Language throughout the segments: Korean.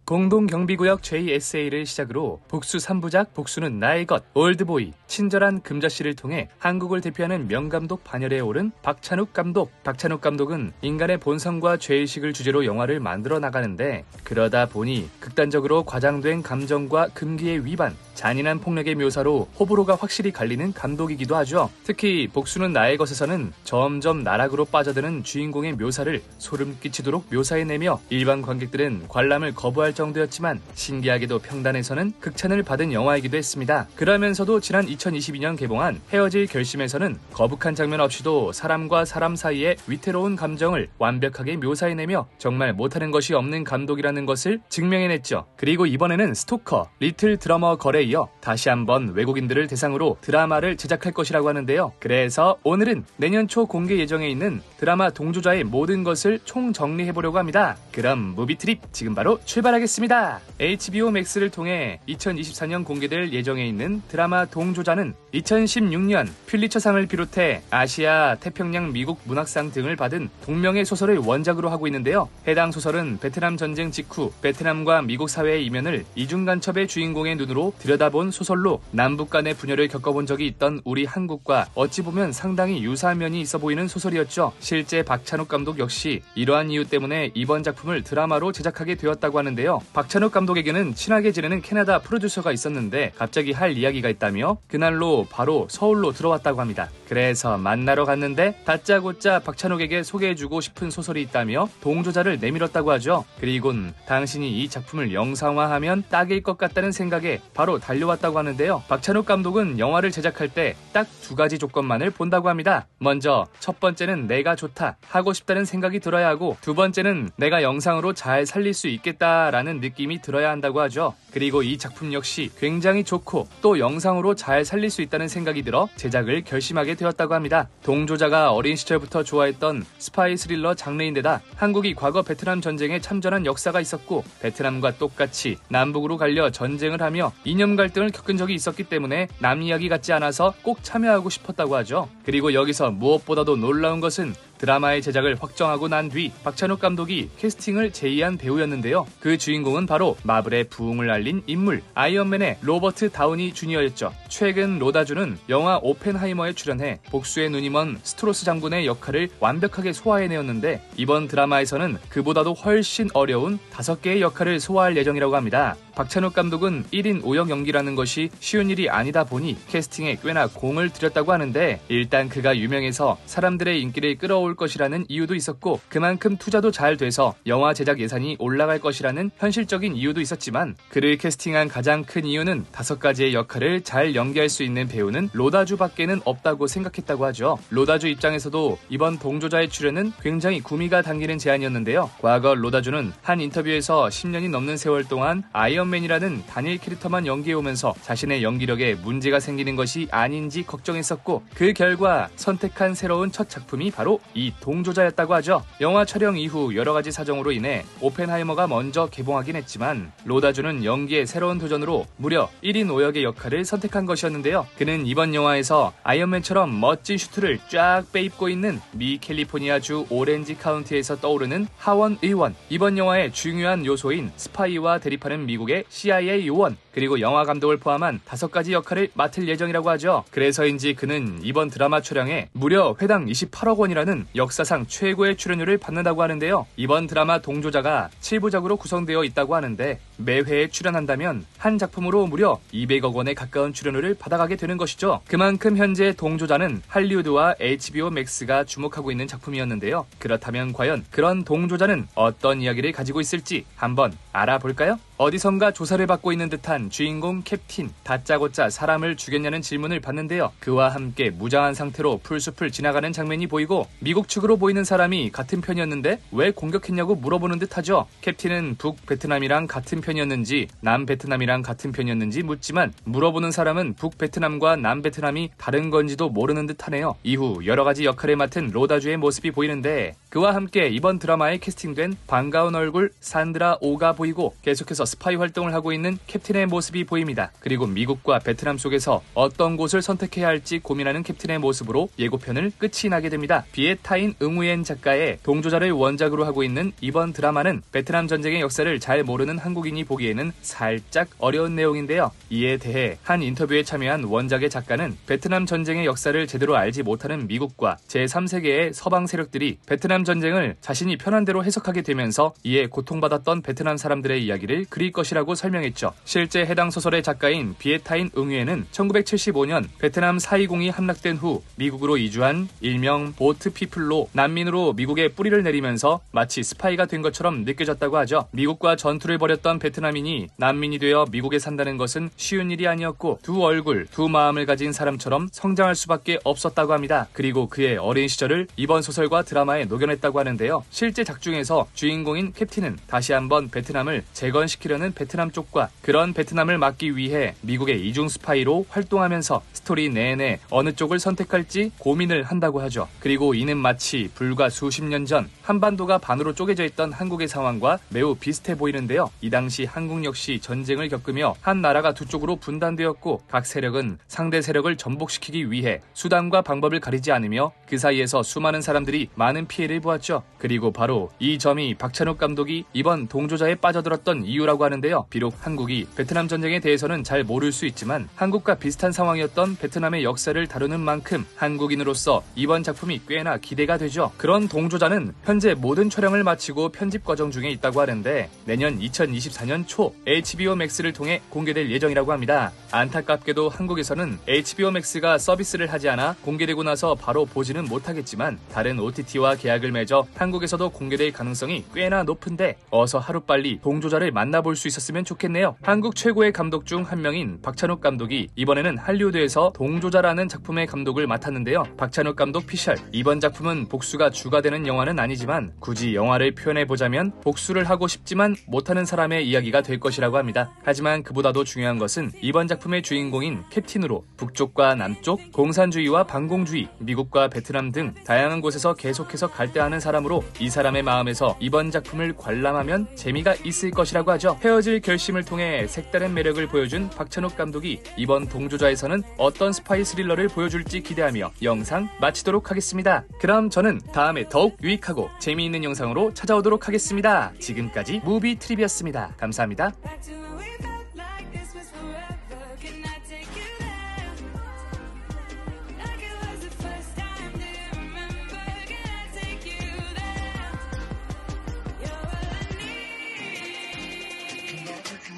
공동경비구역 JSA를 시작으로 복수 3부작 복수는 나의 것, 올드보이, 친절한 금자씨를 통해 한국을 대표하는 명감독 반열에 오른 박찬욱 감독. 박찬욱 감독은 인간의 본성과 죄의식을 주제로 영화를 만들어 나가는데 그러다 보니 극단적으로 과장된 감정과 금기의 위반, 잔인한 폭력의 묘사로 호불호가 확실히 갈리는 감독이기도 하죠. 특히 복수는 나의 것에서는 점점 나락으로 빠져드는 주인공의 묘사를 소름 끼치도록 묘사해내며 일반 관객들은 관람을 거부할 정도였지만 신기하게도 평단에서는 극찬을 받은 영화이기도 했습니다. 그러면서도 지난 2022년 개봉한 헤어질 결심에서는 거북한 장면 없이도 사람과 사람 사이의 위태로운 감정을 완벽하게 묘사해내며 정말 못하는 것이 없는 감독이라는 것을 증명해냈죠. 그리고 이번에는 스토커, 리틀 드러머 걸에 이어 다시 한번 외국인들을 대상으로 드라마를 제작할 것이라고 하는데요. 그래서 오늘은 내년 초 공개 예정에 있는 드라마 동조자의 모든 것을 총정리해보려고 합니다. 그럼 무비트립 지금 바로 출발하겠습니다. HBO Max를 통해 2024년 공개될 예정에 있는 드라마 동조자는 2016년 퓰리처상을 비롯해 아시아, 태평양, 미국 문학상 등을 받은 동명의 소설을 원작으로 하고 있는데요. 해당 소설은 베트남 전쟁 직후 베트남과 미국 사회의 이면을 이중간첩의 주인공의 눈으로 들여다본 소설로 남북 간의 분열을 겪어본 적이 있던 우리 한국과 어찌 보면 상당히 유사한 면이 있어 보이는 소설이었죠. 실제 박찬욱 감독 역시 이러한 이유 때문에 이번 작품을 드라마로 제작하게 되었다고 하는데요. 박찬욱 감독에게는 친하게 지내는 캐나다 프로듀서가 있었는데 갑자기 할 이야기가 있다며 그날로 바로 서울로 들어왔다고 합니다. 그래서 만나러 갔는데 다짜고짜 박찬욱에게 소개해주고 싶은 소설이 있다며 동조자를 내밀었다고 하죠. 그리곤 당신이 이 작품을 영상화하면 딱일 것 같다는 생각에 바로 달려왔다고 하는데요. 박찬욱 감독은 영화를 제작할 때 딱 두 가지 조건만을 본다고 합니다. 먼저 첫 번째는 내가 좋다, 하고 싶다는 생각이 들어야 하고 두 번째는 내가 영상으로 잘 살릴 수 있겠다라는 느낌이 들어야 한다고 하죠. 그리고 이 작품 역시 굉장히 좋고 또 영상으로 잘 살릴 수 있다는 생각이 들어 제작을 결심하게 되었다고 합니다. 동조자가 어린 시절부터 좋아했던 스파이 스릴러 장르인데다 한국이 과거 베트남 전쟁에 참전한 역사가 있었고 베트남과 똑같이 남북으로 갈려 전쟁을 하며 이념 갈등을 겪은 적이 있었기 때문에 남 이야기 같지 않아서 꼭 참여하고 싶었다고 하죠. 그리고 여기서 무엇보다도 놀라운 것은 드라마의 제작을 확정하고 난 뒤 박찬욱 감독이 캐스팅을 제의한 배우였는데요. 그 주인공은 바로 마블의 부흥을 알린 인물 아이언맨의 로버트 다우니 주니어였죠. 최근 로다주는 영화 오펜하이머에 출연해 복수의 눈이 먼 스트로스 장군의 역할을 완벽하게 소화해내었는데 이번 드라마에서는 그보다도 훨씬 어려운 5개의 역할을 소화할 예정이라고 합니다. 박찬욱 감독은 1인 5역 연기라는 것이 쉬운 일이 아니다 보니 캐스팅에 꽤나 공을 들였다고 하는데 일단 그가 유명해서 사람들의 인기를 끌어올 것이라는 이유도 있었고 그만큼 투자도 잘 돼서 영화 제작 예산이 올라갈 것이라는 현실적인 이유도 있었지만 그를 캐스팅한 가장 큰 이유는 5가지의 역할을 잘 연기할 수 있는 배우는 로다주밖에는 없다고 생각했다고 하죠. 로다주 입장에서도 이번 동조자의 출연은 굉장히 구미가 당기는 제안이었는데요. 과거 로다주는 한 인터뷰에서 10년이 넘는 세월 동안 아이언맨이라는 단일 캐릭터만 연기해오면서 자신의 연기력에 문제가 생기는 것이 아닌지 걱정했었고 그 결과 선택한 새로운 첫 작품이 바로 이 동조자였다고 하죠. 영화 촬영 이후 여러가지 사정으로 인해 오펜하이머가 먼저 개봉하긴 했지만 로다주는 연기의 새로운 도전으로 무려 1인 5역의 역할을 선택한 것이었는데요. 그는 이번 영화에서 아이언맨처럼 멋진 슈트를 쫙 빼입고 있는 미 캘리포니아주 오렌지 카운티에서 떠오르는 하원 의원, 이번 영화의 중요한 요소인 스파이와 대립하는 미국의 CIA 요원, 그리고 영화 감독을 포함한 5가지 역할을 맡을 예정이라고 하죠. 그래서인지 그는 이번 드라마 촬영에 무려 회당 28억 원이라는 역사상 최고의 출연료를 받는다고 하는데요. 이번 드라마 동조자가 7부작으로 구성되어 있다고 하는데 매회에 출연한다면 한 작품으로 무려 200억 원에 가까운 출연료를 받아가게 되는 것이죠. 그만큼 현재 동조자는 할리우드와 HBO Max가 주목하고 있는 작품이었는데요. 그렇다면 과연 그런 동조자는 어떤 이야기를 가지고 있을지 한번 알아볼까요? 어디선가 조사를 받고 있는 듯한 주인공 캡틴, 다짜고짜 사람을 죽였냐는 질문을 받는데요. 그와 함께 무장한 상태로 풀숲을 지나가는 장면이 보이고 미국 측으로 보이는 사람이 같은 편이었는데 왜 공격했냐고 물어보는 듯하죠. 캡틴은 북베트남이랑 같은 편이었는지 남베트남이랑 같은 편이었는지 묻지만 물어보는 사람은 북베트남과 남베트남이 다른 건지도 모르는 듯하네요. 이후 여러가지 역할을 맡은 로다주의 모습이 보이는데 그와 함께 이번 드라마에 캐스팅된 반가운 얼굴 산드라 오가 보이고 계속해서 스파이 활동을 하고 있는 캡틴의 모습이 보입니다. 그리고 미국과 베트남 속에서 어떤 곳을 선택해야 할지 고민하는 캡틴의 모습으로 예고편을 끝이 나게 됩니다. 비에타인 응우옌 작가의 동조자를 원작으로 하고 있는 이번 드라마는 베트남 전쟁의 역사를 잘 모르는 한국인이 보기에는 살짝 어려운 내용인데요. 이에 대해 한 인터뷰에 참여한 원작의 작가는 베트남 전쟁의 역사를 제대로 알지 못하는 미국과 제3세계의 서방 세력들이 베트남 전쟁을 자신이 편한 대로 해석하게 되면서 이에 고통받았던 베트남 사람들의 이야기를 그릴 것이라고 설명했죠. 실제 해당 소설의 작가인 비에타인 응위에는 1975년 베트남 4.20이 함락된 후 미국으로 이주한 일명 보트 피플로 난민으로 미국에 뿌리를 내리면서 마치 스파이가 된 것처럼 느껴졌다고 하죠. 미국과 전투를 벌였던 베트남인이 난민이 되어 미국에 산다는 것은 쉬운 일이 아니었고 두 얼굴, 두 마음을 가진 사람처럼 성장할 수밖에 없었다고 합니다. 그리고 그의 어린 시절을 이번 소설과 드라마에 녹여냈다고 하는데요. 실제 작중에서 주인공인 캡틴은 다시 한번 베트남을 재건시키려는 베트남 쪽과 그런 베트남을 막기 위해 미국의 이중 스파이로 활동하면서 스토리 내내 어느 쪽을 선택할지 고민을 한다고 하죠. 그리고 이는 마치 불과 수십 년 전 한반도가 반으로 쪼개져 있던 한국의 상황과 매우 비슷해 보이는데요. 이 당시 한국 역시 전쟁을 겪으며 한 나라가 두 쪽으로 분단되었고 각 세력은 상대 세력을 전복시키기 위해 수단과 방법을 가리지 않으며 그 사이에서 수많은 사람들이 많은 피해를 보았죠. 그리고 바로 이 점이 박찬욱 감독이 이번 동조자에 빠져들었던 이유라고 하는데요. 비록 한국이 베트남 전쟁에 대해서는 잘 모를 수 있지만 한국과 비슷한 상황이었던 베트남의 역사를 다루는 만큼 한국인으로서 이번 작품이 꽤나 기대가 되죠. 그런 동조자는 현재 모든 촬영을 마치고 편집 과정 중에 있다고 하는데 내년 2024년 초 HBO Max를 통해 공개될 예정이라고 합니다. 안타깝게도 한국에서는 HBO Max가 서비스를 하지 않아 공개되고 나서 바로 보지는 못하겠지만 다른 OTT와 계약을 맺어 한국에서도 공개될 가능성이 꽤나 높은데 어서 하루빨리 동조자를 만나볼 수 있었으면 좋겠네요. 한국 최고의 감독 중 한 명인 박찬욱 감독이 이번에는 할리우드에서 동조자라는 작품의 감독을 맡았는데요. 박찬욱 감독 피셜. 이번 작품은 복수가 주가 되는 영화는 아니지만 굳이 영화를 표현해보자면 복수를 하고 싶지만 못하는 사람의 이야기가 될 것이라고 합니다. 하지만 그보다도 중요한 것은 이번 작품의 주인공인 캡틴으로 북쪽과 남쪽, 공산주의와 반공주의, 미국과 베트남 등 다양한 곳에서 계속해서 갈대하는 사람으로 이 사람의 마음에서 이번 작품을 관람하면 재미가 있을 것이라고 하죠. 헤어질 결심을 통해 색다른 매력을 보여준 박찬욱 감독이 이번 동조자에서는 어떤 스파이 스릴러를 보여줄지 기대하며 영상 마치도록 하겠습니다. 그럼 저는 다음에 더욱 유익하고 재미있는 영상으로 찾아오도록 하겠습니다. 지금까지 무비 트립이었습니다. 감사합니다.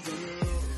You